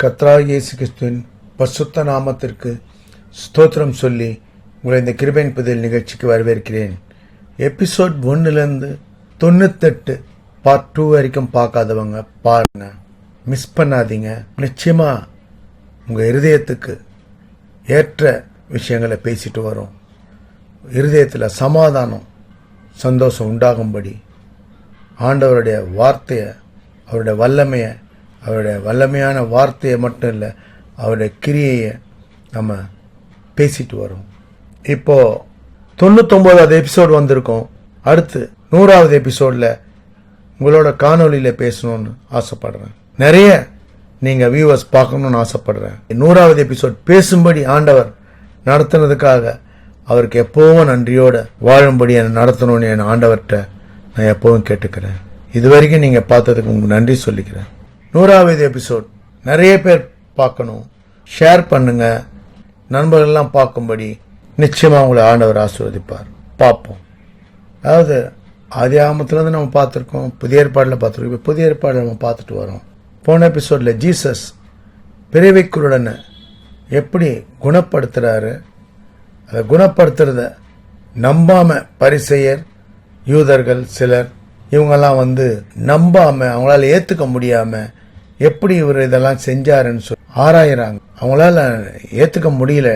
கர்த்தராகிய இயேசு கிறிஸ்துவின் பரிசுத்த நாமத்திற்கு ஸ்தோத்திரம் சொல்லி உங்களை இந்த கிருபையின் புதியல் நிகழ்ச்சிக்கு வரவேற்கிறேன். எபிசோட் 1லேருந்து 98 பார்ட் 2 வரைக்கும் பார்க்காதவங்க பாருங்க, மிஸ் பண்ணாதீங்க. நிச்சயமா உங்க இருதயத்துக்கு ஏற்ற விஷயங்களை பேசிட்டு வரும். இருதயத்தில் சமாதானம் சந்தோஷம் உண்டாகும்படி ஆண்டவருடைய வார்த்தையை, அவருடைய வல்லமையை, அவருடைய வல்லமையான வார்த்தையை மட்டும் இல்லை, அவருடைய கிரியையை நம்ம பேசிட்டு வரோம். இப்போ 99வது எபிசோடு வந்திருக்கோம். அடுத்து 100வது எபிசோடில் உங்களோட காணொலியில் பேசணும்னு ஆசைப்படுறேன். நிறைய நீங்கள் வியூவர்ஸ் பார்க்கணும்னு ஆசைப்படுறேன். 100வது எபிசோட் பேசும்படி ஆண்டவர் நடத்துனதுக்காக அவருக்கு எப்பவும் நன்றியோடு வாழும்படி என்னை நடத்தணும்னு என் ஆண்டவர்கிட்ட நான் எப்பவும் கேட்டுக்கிறேன். இது வரைக்கும் நீங்கள் பார்த்ததுக்கு உங்களுக்கு நன்றி சொல்லிக்கிறேன். 100வது எபிசோட் நிறைய பேர் பார்க்கணும், ஷேர் பண்ணுங்க, நண்பர்கள்லாம் பார்க்கும்படி நிச்சயமாக உங்களை ஆண்டவர் ஆசீர்வதிப்பார். பார்ப்போம். அதாவது ஆதி ஆகமத்துலேருந்து நம்ம பார்த்துருக்கோம், புதிய ஏற்பாடில் பார்த்துருக்கோம். இப்போ புதிய ஏற்பாடில் நம்ம பார்த்துட்டு வரோம். போன எபிசோடில் ஜீசஸ் பிறவிக்குருடனை எப்படி குணப்படுத்துகிறாரு, அதை குணப்படுத்துறத நம்பாம பரிசேயர், யூதர்கள் சிலர் இவங்கெல்லாம் நம்பாம, அவங்களால ஏற்றுக்க முடியாம எப்படி இவர் இதெல்லாம் செஞ்சாருன்னு சொல்லி ஆராயிறாங்க. அவங்களால ஏற்றுக்க முடியல,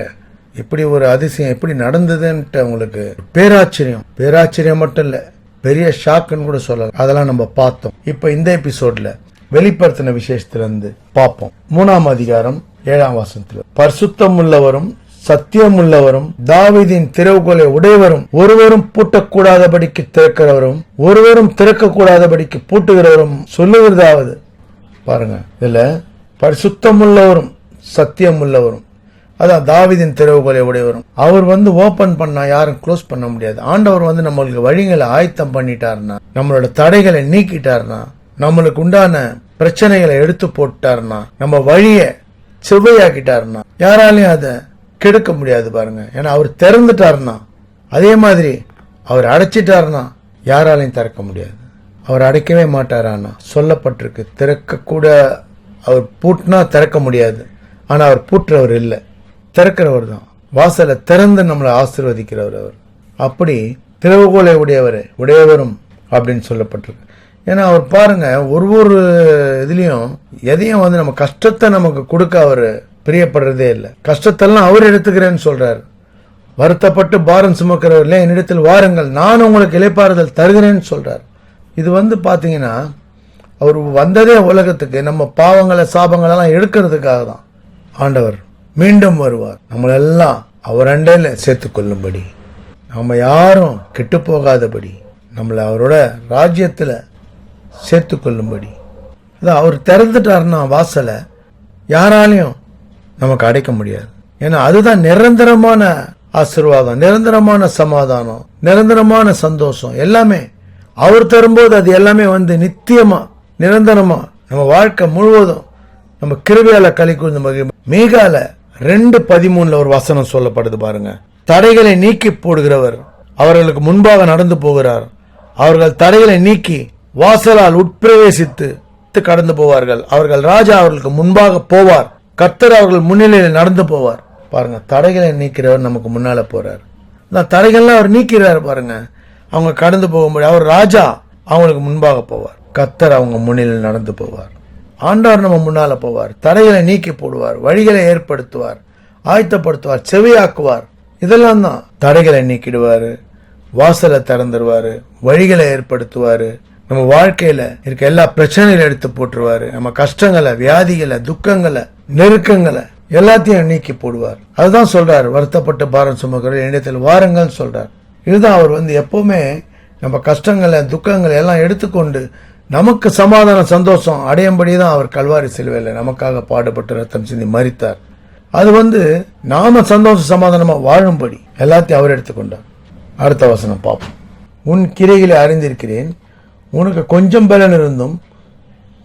இப்படி ஒரு அதிசயம் எப்படி நடந்ததுன்ட்டு அவங்களுக்கு பேராச்சரியம் மட்டும் இல்லை, பெரிய ஷாக்குன்னு கூட சொல்லலாம். அதெல்லாம் நம்ம பார்த்தோம். இப்போ இந்த எபிசோட்ல வெளிப்படுத்தின விசேஷத்திலிருந்து பார்ப்போம். 3ஆம் அதிகாரம் 7ஆம் வசனத்துல, பரிசுத்தம் உள்ளவரும் சத்தியம் உள்ளவரும் தாவீதின் திறவுகோலை உடையவரும் ஒருவரும் பூட்டக்கூடாதபடிக்கு திறக்கிறவரும் ஒருவரும் திறக்கக்கூடாதபடிக்கு பூட்டுகிறவரும் சொல்லுகிறதாவது. பாருங்க, இதுல பரிசுத்தம் உள்ளவரும் சத்தியம் உள்ளவரும், அதான் தாவீதின் திறவுகோலை உடையவரும். அவர் ஓபன் பண்ணா யாரும் க்ளோஸ் பண்ண முடியாது. ஆண்டவர் நம்மளுக்கு வழிகளை ஆயத்தம் பண்ணிட்டாருன்னா, நம்மளோட தடைகளை நீக்கிட்டாருன்னா, நம்மளுக்கு உண்டான பிரச்சனைகளை எடுத்து போட்டாருன்னா, நம்ம வழியை செவ்வையாக்கிட்டாருன்னா யாராலையும் அதை கெடுக்க முடியாது. பாருங்க, ஏன்னா அவர் திறந்துட்டாருன்னா, அதே மாதிரி அவர் அடைச்சிட்டாருன்னா யாராலையும் திறக்க முடியாது. அவர் அடைக்கவே மாட்டாரான்னா சொல்லப்பட்டிருக்கு. திறக்க கூட, அவர் பூட்டினா திறக்க முடியாது, ஆனா அவர் பூட்டுறவர் இல்லை, திறக்கிறவர் தான். வாசலை திறந்து நம்மளை ஆசீர்வதிக்கிறவர் அவர். அப்படி திறவுகோலை உடையவரும் அப்படின்னு சொல்லப்பட்டிருக்கு. ஏன்னா அவர் பாருங்க, ஒரு இதுலயும் எதையும் நம்ம கஷ்டத்தை நமக்கு கொடுக்க அவர் பிரியப்படுறதே இல்லை. கஷ்டத்தெல்லாம் அவர் எடுத்துக்கிறேன்னு சொல்றாரு. வருத்தப்பட்டு பாரம் சுமக்கிறவர்களே என்னிடத்தில் வாருங்கள், நான் உங்களுக்கு இளைப்பாறுதல் தருகிறேன்னு சொல்றாரு. இது பாத்தீங்கன்னா அவர் வந்ததே உலகத்துக்கு நம்ம பாவங்களை சாபங்களெல்லாம் எடுக்கிறதுக்காக தான். ஆண்டவர் மீண்டும் வருவார், நம்மளெல்லாம் அவர் அண்டையில சேர்த்து கொள்ளும்படி, நம்ம யாரும் கெட்டு போகாதபடி, நம்மளை அவரோட ராஜ்யத்துல சேர்த்து கொள்ளும்படி. அதான் அவர் திறந்துட்டாருன்னா வாசலை யாராலையும் நமக்கு அடைக்க முடியாது. ஏன்னா அதுதான் நிரந்தரமான ஆசீர்வாதம், நிரந்தரமான சமாதானம், நிரந்தரமான சந்தோஷம். எல்லாமே அவர் தரும்போது அது எல்லாமே நித்தியமா நிரந்தரமா நம்ம வாழ்க்கை முழுவதும் நம்ம கிருபையால கலிக்கூர்ந்து மகிழ்ச்சி. மீகால 2:13 ஒரு வசனம் சொல்லப்படுது பாருங்க, தடைகளை நீக்கி போடுகிறவர் அவர்களுக்கு முன்பாக நடந்து போகிறார். அவர்கள் தடைகளை நீக்கி வாசலால் உட்பிரவேசித்து கடந்து போவார்கள். அவர்கள் ராஜா அவர்களுக்கு முன்பாக போவார், கர்த்தர் அவர்கள் முன்னிலையில் நடந்து போவார். பாருங்க, தடைகளை நீக்கிறவர் நமக்கு முன்னால போறார். தடைகள்லாம் அவர் நீக்கிறார் பாருங்க, அவங்க கடந்து போகும்போது அவர் ராஜா அவங்களுக்கு முன்பாக போவார், கர்த்தர் அவங்க முன்னிலையில் நடந்து போவார். ஆண்டவர் நம்ம முன்னால போவார், தடைகளை நீக்கி போடுவார், வழிகளை ஏற்படுத்துவார், ஆயத்தப்படுத்துவார், செவியாக்குவார். இதெல்லாம் தான் தடைகளை நீக்கிடுவாரு, வாசலை திறந்துருவாரு, வழிகளை ஏற்படுத்துவாரு, நம்ம வாழ்க்கையில இருக்க எல்லா பிரச்சனைகளை எடுத்து போட்டுருவாரு, நம்ம கஷ்டங்களை, வியாதிகளை, துக்கங்களை, நெருக்கங்களை எல்லாத்தையும் நீக்கி போடுவார். அதுதான் சொல்றாரு, வருத்தப்பட்டு பாரம் சுமக்கிற என்னிடத்தில் வாருங்கள் சொல்றார். இதுதான் அவர் எப்பவுமே நம்ம கஷ்டங்களை, துக்கங்களை எல்லாம் எடுத்துக்கொண்டு நமக்கு சமாதான சந்தோஷம் அடையும்படிதான் அவர் கல்வாரி சிலுவையில் நமக்காக பாடுபட்டு ரத்தம் சிந்தி மரித்தார். அது நாம சந்தோஷ சமாதானமா வாழும்படி எல்லாத்தையும் அவர் எடுத்துக்கொண்டார். அடுத்த வசனம் பார்ப்போம். உன் கிரைகளை அறிந்திருக்கிறேன், உனக்கு கொஞ்சம் பலன் இருந்தும்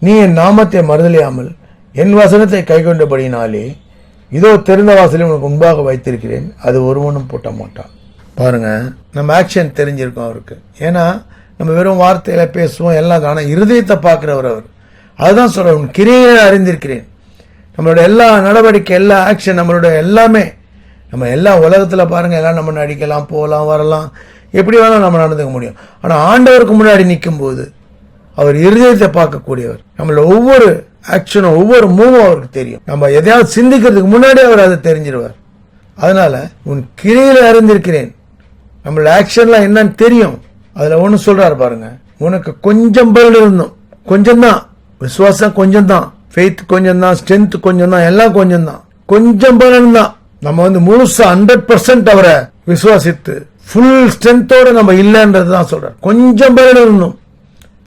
நீ என் நாமத்தை மறுதலியாமல் என் வசனத்தை கைக்கொண்டபடினாலே இதோ திறந்த வாசலை உனக்கு முன்பாக வைத்திருக்கிறேன், அது ஒருவனும் பூட்ட மாட்டான். பாருங்க, நம்ம ஆக்ஷன் தெரிஞ்சிருக்கோம் அவருக்கு. ஏன்னா நம்ம வெறும் வார்த்தையில பேசுவோம் எல்லாம், ஆனா இருதயத்தை பார்க்கிறவர் அவர். அதுதான் சொல்ற, உன் கிரியைகளை அறிந்திருக்கிறேன், நம்மளோட எல்லா நடவடிக்கை, எல்லா ஆக்ஷன், நம்மளோட எல்லாமே, நம்ம எல்லா உலகத்தில் பாருங்கள், எல்லாம் நம்ம நடிக்கலாம், போகலாம், வரலாம், எப்படி வேணாலும் நம்ம நடந்துக்க முடியும். ஆனால் ஆண்டவருக்கு முன்னாடி நிற்கும் போது அவர் இருதயத்தை பார்க்கக்கூடியவர். நம்மளோட ஒவ்வொரு ஆக்ஷனும், ஒவ்வொரு மூவும் அவருக்கு தெரியும். நம்ம எதையாவது சிந்திக்கிறதுக்கு முன்னாடி அவர் அதை தெரிஞ்சிருவார். அதனால உன் கிரியில அறிந்திருக்கிறேன், நம்மளோட ஆக்ஷன்லாம் என்னன்னு தெரியும். அதில் ஒன்று சொல்றாரு பாருங்க, உனக்கு கொஞ்சம் பலன் இருந்தோம், கொஞ்சம்தான் விசுவாசம், கொஞ்சம்தான் ஃபெய்த், கொஞ்சம்தான் ஸ்ட்ரென்த், கொஞ்சம்தான் எல்லாம் கொஞ்சம்தான், கொஞ்சம் பலன் தான். நம்ம முழுசா 100% அவரை விசுவாசித்து ஃபுல் ஸ்ட்ரென்த்தோட நம்ம இல்லைன்றது தான் சொல்றார். கொஞ்சம் பலன் இருந்தோம்,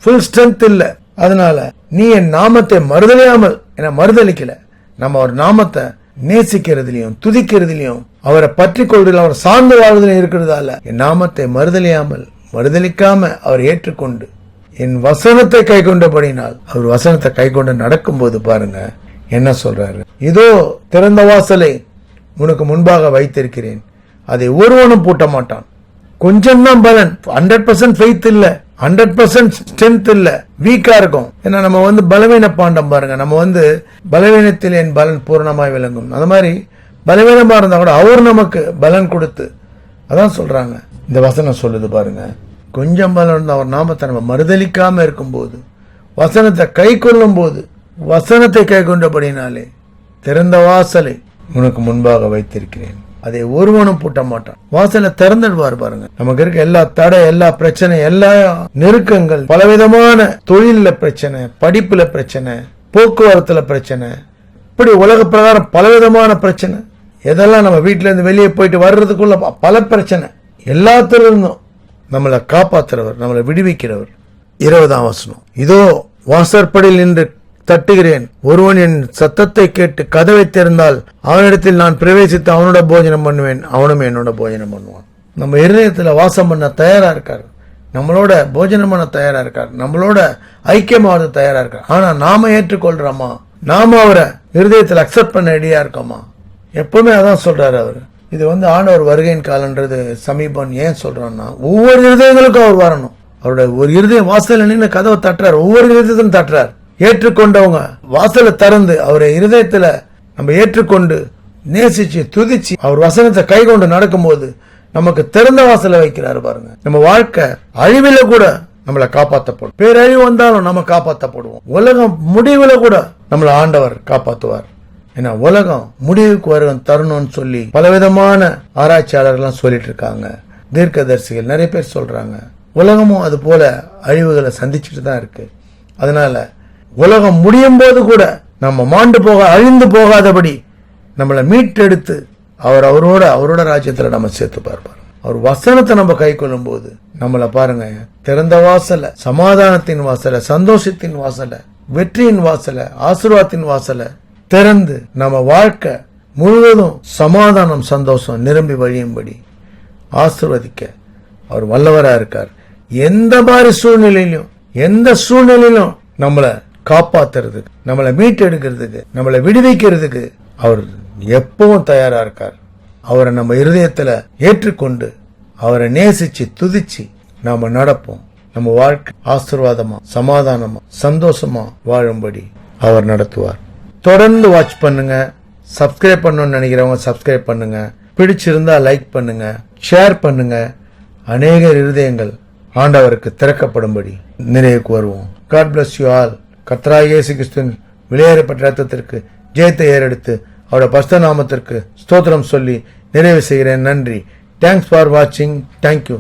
ஃபுல் ஸ்ட்ரென்த் இல்லை. அதனால நீ என் நாமத்தை மறுதலியாமல், என மறுதலிக்கல, நம்ம அவர் நாமத்தை நேசிக்கிறதுலையும் துதிக்கிறதுலையும் அவரை பற்றி கொள்வதில் அவர் சார்ந்து வாழ்வதிலும் இருக்கிறதால என் நாமத்தை மறுதலிக்காம அவர் ஏற்றுக்கொண்டு என் வசனத்தை கை கொண்டபடினால், அவர் வசனத்தை கை கொண்டு நடக்கும் போது பாருங்க என்ன சொல்றாரு, இதோ திறந்த வாசலை உனக்கு முன்பாக வைத்திருக்கிறேன், அதை ஒருவனும் பூட்ட மாட்டான். கொஞ்சம் தான் பலன், 100% ஃபெய்த் இல்ல, 100% ஸ்ட்ரென்த் இல்ல, வீக்கா இருக்கும். ஏன்னா நம்ம பலவீன பாண்டம் பாருங்க, நம்ம பலவீனத்தில் என் பலன் பூர்ணமாய் விளங்கும். அந்த மாதிரி பலவீனமா இருந்தா கூட அவர் நமக்கு பலன் கொடுத்து, அதான் சொல்றாங்க இந்த வசனம் சொல்லுது பாருங்க, கொஞ்சம் பலன் அவர் நாமத்தை நம்ம மறுதலிக்காம இருக்கும்போது, வசனத்தை கை கொள்ளும் போது, வசனத்தை கை கொண்டபடினாலே திறந்த வாசலை உனக்கு முன்பாக வைத்திருக்கிறேன், அதை ஒருவனும் பூட்ட மாட்டான். வாசலை திறந்துடுவார் பாருங்க. நமக்கு இருக்க எல்லா தடை, எல்லா பிரச்சனை, எல்லா நெருக்கங்கள், பலவிதமான தொழில பிரச்சனை, படிப்புல பிரச்சனை, போக்குவரத்துல பிரச்சனை, இப்படி உலக பிரகாரம் பலவிதமான பிரச்சனை, எதெல்லாம் நம்ம வீட்டுல இருந்து வெளியே போயிட்டு வர்றதுக்குள்ள பல பிரச்சனை, எல்லாத்திலிருந்தும் நம்மளை காப்பாற்றுறவர், நம்மளை விடுவிக்கிறவர். 20ஆம் வசனம், இதோ வாசற்படியில் நின்று தட்டுகிறேன், ஒருவன் என் சத்தத்தை கேட்டு கதவை திறந்தால் அவனிடத்தில் நான் பிரவேசித்து அவனோட போஜனம் பண்ணுவேன், அவனும் என்னோட போஜனம் பண்ணுவான். நம்ம இருதயத்துல வாசம் பண்ண தயாரா இருக்காரு, நம்மளோட போஜனம் பண்ண தயாரா இருக்காரு, நம்மளோட ஐக்கியமாவது தயாரா இருக்காரு. ஆனா நாம ஏற்றுக்கொள்றோமா, நாம அவரை இருதயத்தில் அக்செப்ட் பண்ண ரெடியா இருக்கோமா? எப்பவுமே அதான் சொல்றாரு அவரு. இது ஆண்டவர் வருகையின் காலன்றது சமீபம். ஏன் சொல்றோம்னா, ஒவ்வொரு இருதயங்களுக்கும் அவர் வரணும். அவருடைய ஒரு இருதய வாசல் நின்று கதவை தட்டுறாரு, ஒவ்வொரு இருதயத்திலும் தட்டுறாரு. ஏற்றுக்கொண்டவங்க வாசலை திறந்து அவரை இருதயத்துல நம்ம ஏற்றுக்கொண்டு நேசிச்சு துதிச்சு அவர் வசனத்தை கை கொண்டு நடக்கும்போது நமக்கு திறந்த வாசலை வைக்கிறாரு பாருங்க. நம்ம வாழ்க்கை அழிவில கூட நம்மளை காப்பாற்றப்படும், பேரழிவு வந்தாலும் நம்ம காப்பாற்றப்படுவோம். உலகம் முடிவுல கூட நம்மளை ஆண்டவர் காப்பாற்றுவார். ஏன்னா உலகம் முடிவுக்கு வரும் தருணம்னு சொல்லி பலவிதமான ஆராய்ச்சியாளர்கள் சொல்லிட்டு இருக்காங்க, தீர்க்கதரிசிகள் நிறைய பேர் சொல்றாங்க. உலகமும் அது போல அழிவுகளை சந்திச்சுட்டு தான் இருக்கு. அதனால உலகம் முடியும் போது கூட நம்ம மாண்டு போக, அழிந்து போகாதபடி நம்மளை மீட்டெடுத்து அவரோட ராஜ்யத்துல நம்ம சேர்த்து பார்ப்பார். அவர் வசனத்தை நம்ம கை கொள்ளும் போது நம்மளை பாருங்க, திறந்த வாசல, சமாதானத்தின் வாசல, சந்தோஷத்தின் வாசல, வெற்றியின் வாசல, ஆசீர்வாதத்தின் வாசல திறந்து நம்ம வாழ்க்கை முழுவதும் சமாதானம், சந்தோஷம் நிரம்பி வழியும்படி ஆசீர்வதிக்க அவர் வல்லவரா இருக்கார். எந்த மாதிரி சூழ்நிலையிலும், எந்த சூழ்நிலையிலும் நம்மளை காப்பாத்துறதுக்கு, நம்மளை மீட்டெடுக்கிறதுக்கு, நம்மளை விடுவிக்கிறதுக்கு அவர் எப்பவும் தயாரா இருக்கார். அவரை நம்ம இருதயத்துல ஏற்றுக்கொண்டு அவரை நேசிச்சு துதிச்சு நாம நடப்போம். நம்ம வாழ்க்கை ஆசீர்வாதமா, சமாதானமா, சந்தோஷமா வாழும்படி அவர் நடத்துவார். தொடர்ந்து வாட்ச் பண்ணுங்க. சப்ஸ்கிரைப் பண்ணணும்னு நினைக்கிறவங்க சப்ஸ்கிரைப் பண்ணுங்க. பிடிச்சிருந்தா லைக் பண்ணுங்க, ஷேர் பண்ணுங்க. அநேகர் இருதயங்கள் ஆண்டவருக்கு திறக்கப்படும்படி நிறைவுக்கு வருவோம். God bless you all. கர்த்தராகிய இயேசு கிறிஸ்துவின் வெளியேறப்பட்ட ரத்தத்திற்கு ஜெயத்தை ஏறெடுத்து அவருடைய பரிசுத்த நாமத்திற்கு ஸ்தோத்திரம் சொல்லி நிறைவு செய்கிறேன். நன்றி. தேங்க்ஸ் ஃபார் வாட்சிங். தேங்க்யூ.